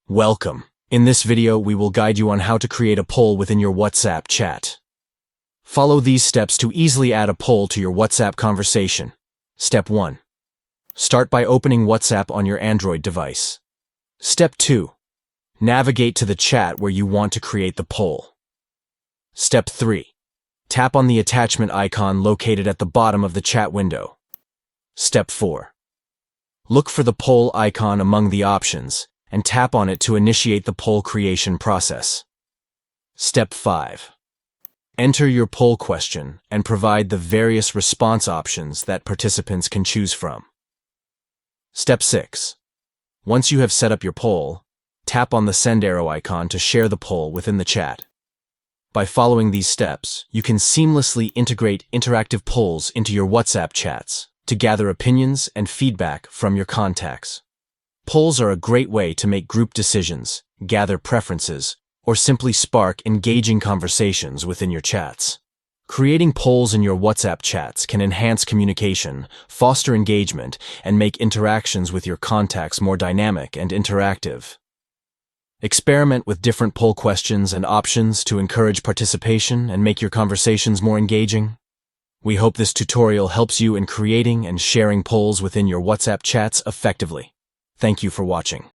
Welcome. In this video, we will guide you on how to create a poll within your WhatsApp chat. Follow these steps to easily add a poll to your WhatsApp conversation. Step 1. Start by opening WhatsApp on your Android device. Step 2. Navigate to the chat where you want to create the poll. Step 3. Tap on the attachment icon located at the bottom of the chat window. Step 4. Look for the poll icon among the options and tap on it to initiate the poll creation process. Step 5. Enter your poll question and provide the various response options that participants can choose from. Step 6. Once you have set up your poll, tap on the send arrow icon to share the poll within the chat. By following these steps, you can seamlessly integrate interactive polls into your WhatsApp chats to gather opinions and feedback from your contacts. Polls are a great way to make group decisions, gather preferences, or simply spark engaging conversations within your chats. Creating polls in your WhatsApp chats can enhance communication, foster engagement, and make interactions with your contacts more dynamic and interactive. Experiment with different poll questions and options to encourage participation and make your conversations more engaging. We hope this tutorial helps you in creating and sharing polls within your WhatsApp chats effectively. Thank you for watching.